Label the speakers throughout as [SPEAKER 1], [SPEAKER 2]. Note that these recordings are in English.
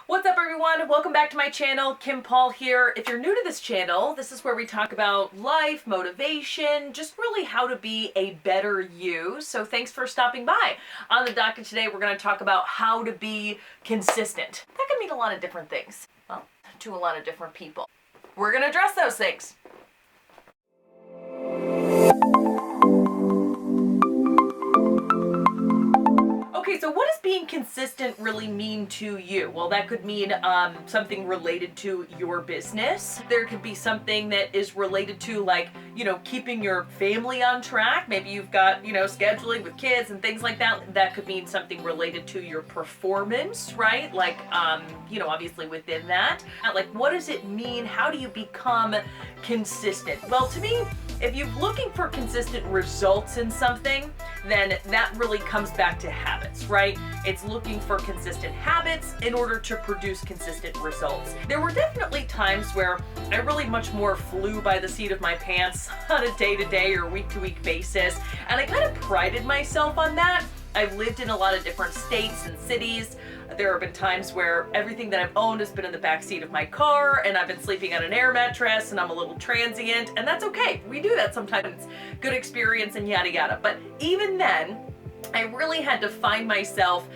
[SPEAKER 1] What's up everyone? Welcome back to my channel. Kim Paul here. If you're new to this channel, this is where we talk about life, motivation, just really how to be a better you. So thanks for stopping by. On the docket today, we're going to talk about how to be consistent. That can mean a lot of different things. Well, to a lot of different people. We're going to address those things. Okay, so what does being consistent really mean to you? Well, that could mean something related to your business. There could be something that is related to, like, keeping your family on track. Maybe you've got, scheduling with kids and things like that. That could mean something related to your performance, right? Like, obviously within that. Like, what does it mean? How do you become consistent? Well, to me, if you're looking for consistent results in something, then that really comes back to habits, right? It's looking for consistent habits in order to produce consistent results. There were definitely times where I really much more flew by the seat of my pants on a day-to-day or week-to-week basis, and I kind of prided myself on that. I've lived in a lot of different states and cities. There have been times where everything that I've owned has been in the back seat of my car, and I've been sleeping on an air mattress, and I'm a little transient, and that's okay. We do that sometimes. Good experience and yada yada. But even then, I really had to find myself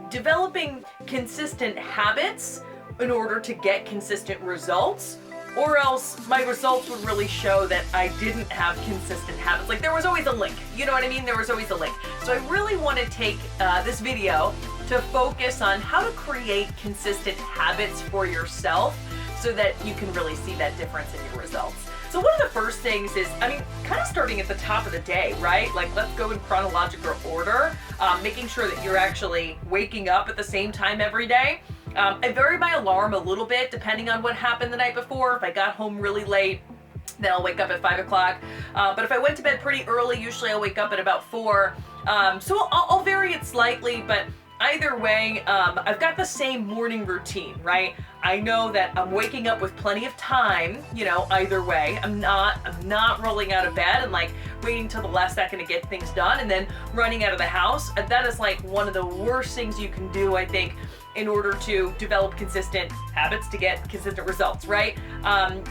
[SPEAKER 1] developing consistent habits in order to get consistent results, or else my results would really show that I didn't have consistent habits. Like, there was always a link. You know what I mean? There was always a link. So I really want to take this video to focus on how to create consistent habits for yourself so that you can really see that difference in your results. So one of the first things is, kind of starting at the top of the day, right? Like, let's go in chronological order, making sure that you're actually waking up at the same time every day. I vary my alarm a little bit depending on what happened the night before. If I got home really late, then I'll wake up at 5 o'clock. But if I went to bed pretty early, usually I'll wake up at about 4. So I'll vary it slightly, but either way, I've got the same morning routine, right? I know that I'm waking up with plenty of time, either way. I'm not rolling out of bed and like waiting till the last second to get things done and then running out of the house. That is like one of the worst things you can do, I think, in order to develop consistent habits to get consistent results, right?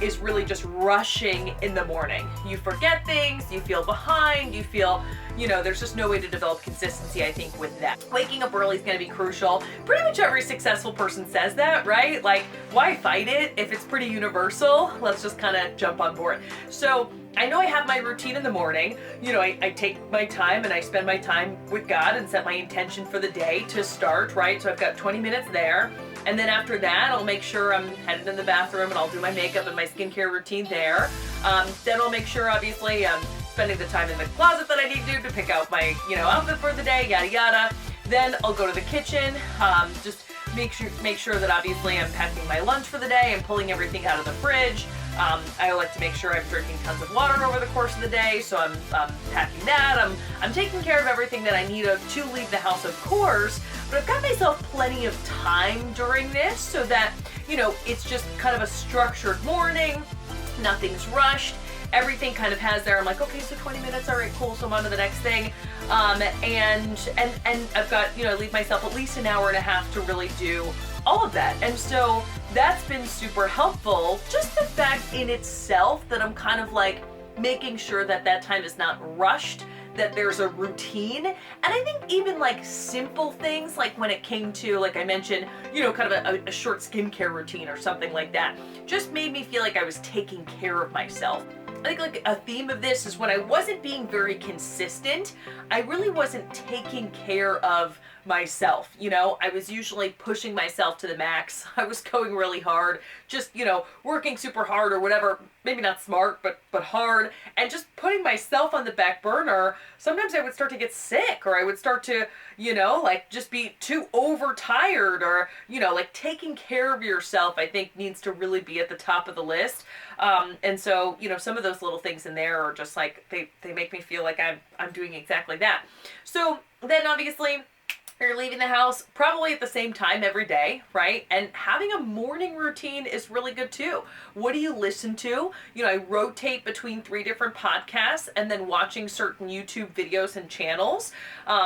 [SPEAKER 1] Is really just rushing in the morning. You forget things, you feel behind, you feel, there's just no way to develop consistency, I think, with that. Waking up early is going to be crucial. Pretty much every successful person says that, right? Like, why fight it if it's pretty universal? Let's just kind of jump on board. So I know I have my routine in the morning. I take my time and I spend my time with God and set my intention for the day to start, right? So I've got 20 minutes there. And then after that, I'll make sure I'm headed in the bathroom and I'll do my makeup and my skincare routine there. Then I'll make sure, obviously, I'm spending the time in the closet that I need to pick out my, outfit for the day, yada yada. Then I'll go to the kitchen, just make sure that obviously I'm packing my lunch for the day and pulling everything out of the fridge. I like to make sure I'm drinking tons of water over the course of the day, so I'm packing that. I'm taking care of everything that I need to leave the house, of course, but I've got myself plenty of time during this so that, it's just kind of a structured morning. Nothing's rushed. Everything kind of has there. I'm like, okay, so 20 minutes, all right, cool, so I'm on to the next thing. And I've got, I leave myself at least an hour and a half to really do all of that. And so that's been super helpful. Just the fact in itself that I'm kind of like making sure that that time is not rushed, that there's a routine. And I think even like simple things, like when it came to, like I mentioned, kind of a short skincare routine or something like that, just made me feel like I was taking care of myself. I think like a theme of this is when I wasn't being very consistent, I really wasn't taking care of myself. I was usually pushing myself to the max. I was going really hard, just, working super hard or whatever, maybe not smart, but hard, and just putting myself on the back burner. Sometimes I would start to get sick, or I would start to, like just be too overtired, or, like taking care of yourself, I think needs to really be at the top of the list. And so, some of those little things in there are just like, they make me feel like I'm doing exactly that. So then obviously, You're leaving the house probably at the same time every day, right? And having a morning routine is really good too. What do you listen to? I rotate between 3 different podcasts and then watching certain YouTube videos and channels,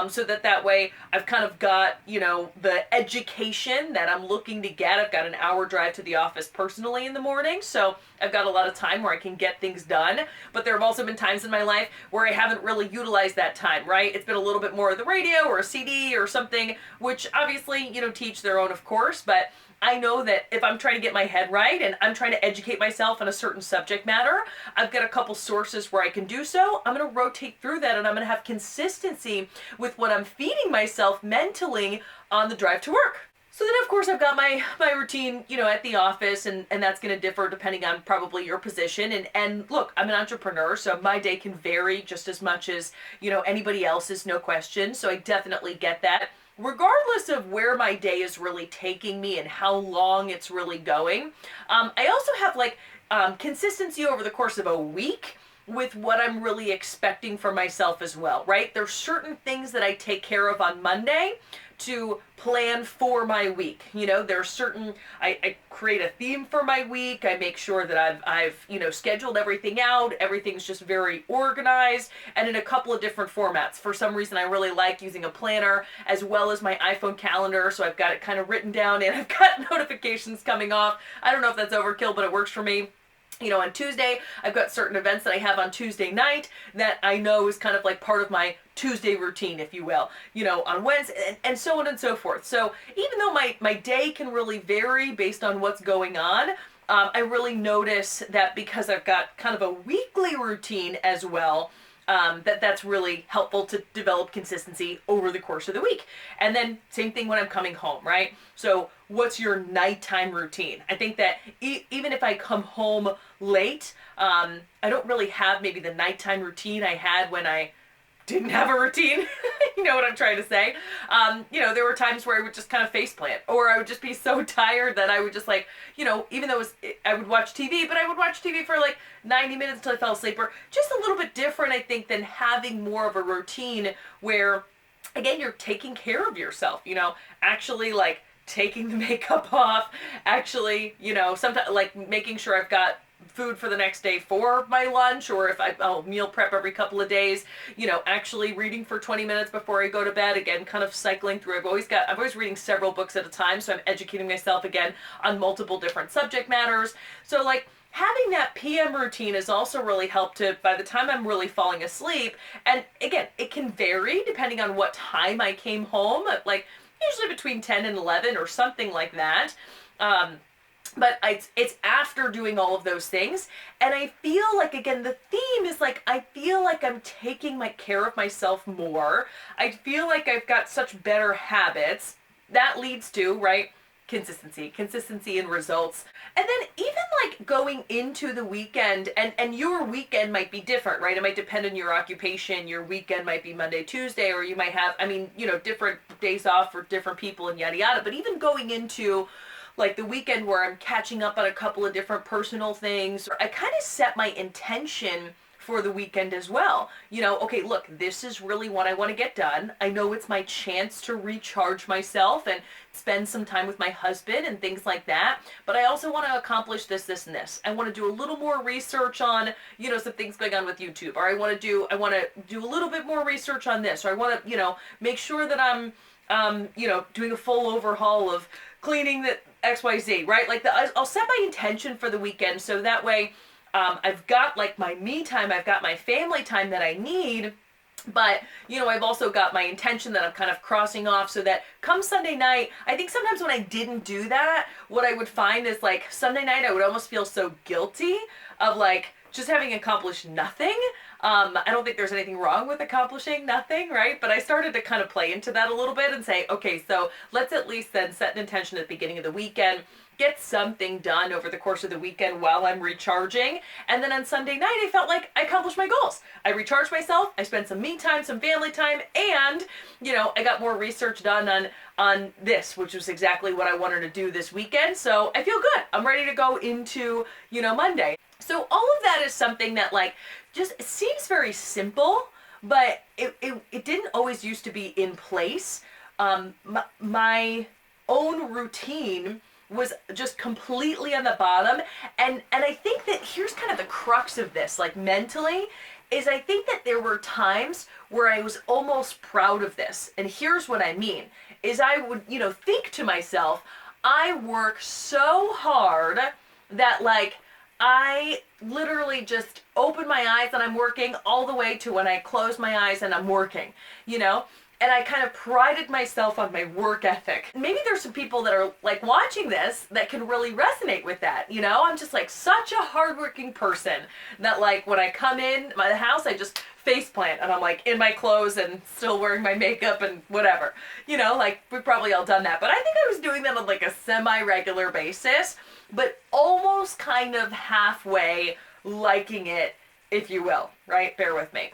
[SPEAKER 1] so that way I've kind of got, the education that I'm looking to get. I've got an hour drive to the office personally in the morning, so I've got a lot of time where I can get things done. But there have also been times in my life where I haven't really utilized that time, right? It's been a little bit more of the radio or a CD or something, which obviously, teach their own, of course, but I know that if I'm trying to get my head right and I'm trying to educate myself on a certain subject matter, I've got a couple sources where I can do so. I'm going to rotate through that, and I'm going to have consistency with what I'm feeding myself mentally on the drive to work. So then, of course, I've got my routine, at the office, and that's going to differ depending on probably your position. And look, I'm an entrepreneur, so my day can vary just as much as, anybody else's, no question. So I definitely get that. Regardless of where my day is really taking me and how long it's really going, I also have consistency over the course of a week with what I'm really expecting for myself as well, right? There's certain things that I take care of on Monday to plan for my week. There's certain, I create a theme for my week. I make sure that I've scheduled everything out. Everything's just very organized and in a couple of different formats. For some reason, I really like using a planner as well as my iPhone calendar. So I've got it kind of written down and I've got notifications coming off. I don't know if that's overkill, but it works for me. On Tuesday, I've got certain events that I have on Tuesday night that I know is kind of like part of my Tuesday routine, if you will, on Wednesday, and so on and so forth. So even though my day can really vary based on what's going on, I really notice that because I've got kind of a weekly routine as well, that's really helpful to develop consistency over the course of the week. And then same thing when I'm coming home, right? So what's your nighttime routine? I think that even if I come home late, I don't really have maybe the nighttime routine I had when I didn't have a routine. You know what I'm trying to say? There were times where I would just kind of faceplant, or I would just be so tired that I would just even though I would watch TV, but I would watch TV for 90 minutes until I fell asleep, or just a little bit different, I think, than having more of a routine where, again, you're taking care of yourself, actually taking the makeup off, actually, sometimes making sure I've got food for the next day for my lunch, or if I'll meal prep every couple of days, actually reading for 20 minutes before I go to bed, again, kind of cycling through. I'm always reading several books at a time, so I'm educating myself again on multiple different subject matters. So having that PM routine has also really helped to, by the time I'm really falling asleep, and again, it can vary depending on what time I came home, usually between 10 and 11 or something like that. But it's after doing all of those things, and I feel again, the theme is I feel like I'm taking care of myself more. I feel like I've got such better habits. That leads to, right, consistency in results. And then even going into the weekend, and your weekend might be different, right? It might depend on your occupation. Your weekend might be Monday, Tuesday, or you might have, different days off for different people and yada yada. But even going into the weekend where I'm catching up on a couple of different personal things, I kind of set my intention for the weekend as well. Okay, look, this is really what I want to get done. I know it's my chance to recharge myself and spend some time with my husband and things like that. But I also want to accomplish this, this, and this. I want to do a little more research on, some things going on with YouTube, or I want to do a little bit more research on this, or I want to, make sure that I'm, doing a full overhaul of cleaning the XYZ, right? I'll set my intention for the weekend so that way I've got my me time, I've got my family time that I need, but I've also got my intention that I'm kind of crossing off, so that come Sunday night, I think sometimes when I didn't do that, what I would find is Sunday night I would almost feel so guilty of just having accomplished nothing. I don't think there's anything wrong with accomplishing nothing, right? But I started to kind of play into that a little bit and say, okay, so let's at least then set an intention at the beginning of the weekend, get something done over the course of the weekend while I'm recharging. And then on Sunday night, I felt like I accomplished my goals. I recharged myself, I spent some me time, some family time, and, I got more research done on this, which was exactly what I wanted to do this weekend. So I feel good. I'm ready to go into, Monday. So all of that is something that just seems very simple, but it didn't always used to be in place. my own routine was just completely on the bottom. And I think that here's kind of the crux of this, like mentally, is I think that there were times where I was almost proud of this. And here's what I mean, is I would, think to myself, I work so hard that like, I literally just open my eyes and I'm working all the way to when I close my eyes and I'm working, And I kind of prided myself on my work ethic. Maybe there's some people that are like watching this that can really resonate with that, I'm just like such a hardworking person that like when I come in my house, I just faceplant and I'm like in my clothes and still wearing my makeup and whatever. Like we've probably all done that. But I think I was doing that on like a semi-regular basis, but almost kind of halfway liking it, if you will, right? Bear with me.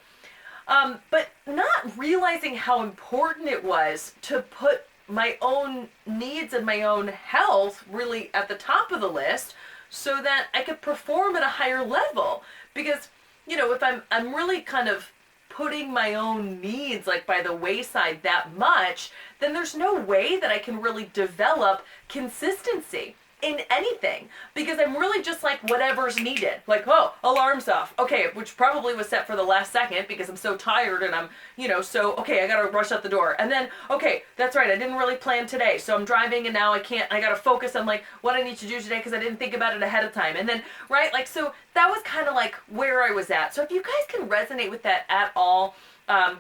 [SPEAKER 1] But not realizing how important it was to put my own needs and my own health really at the top of the list so that I could perform at a higher level. Because, if I'm really kind of putting my own needs like by the wayside that much, then there's no way that I can really develop consistency in anything, because I'm really just like whatever's needed. Like, oh, alarm's off. Okay, which probably was set for the last second because I'm so tired and I'm, okay, I gotta rush out the door. And then, okay, that's right, I didn't really plan today. So I'm driving and now I gotta focus on like what I need to do today because I didn't think about it ahead of time. And then, right, like, so that was kind of like where I was at. So if you guys can resonate with that at all, I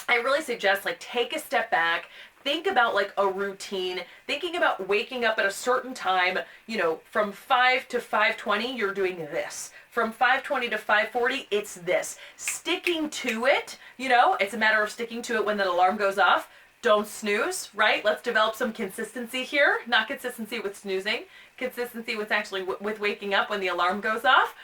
[SPEAKER 1] really suggest like take a step back. Think about like a routine, thinking about waking up at a certain time, from 5 to 5:20, you're doing this. From 5:20 to 5:40, it's this. Sticking to it, it's a matter of sticking to it when the alarm goes off. Don't snooze, right? Let's develop some consistency here. Not consistency with snoozing, consistency with actually with waking up when the alarm goes off.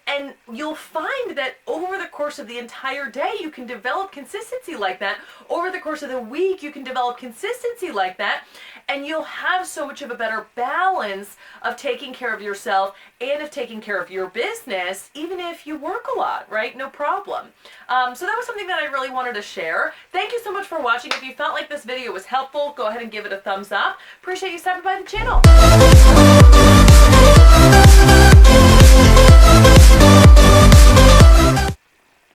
[SPEAKER 1] And you'll find that over the course of the entire day, you can develop consistency like that. Over the course of the week, you can develop consistency like that. And you'll have so much of a better balance of taking care of yourself and of taking care of your business, even if you work a lot, right? No problem. So that was something that I really wanted to share. Thank you so much for watching. If you felt like this video was helpful, go ahead and give it a thumbs up. Appreciate you stopping by the channel.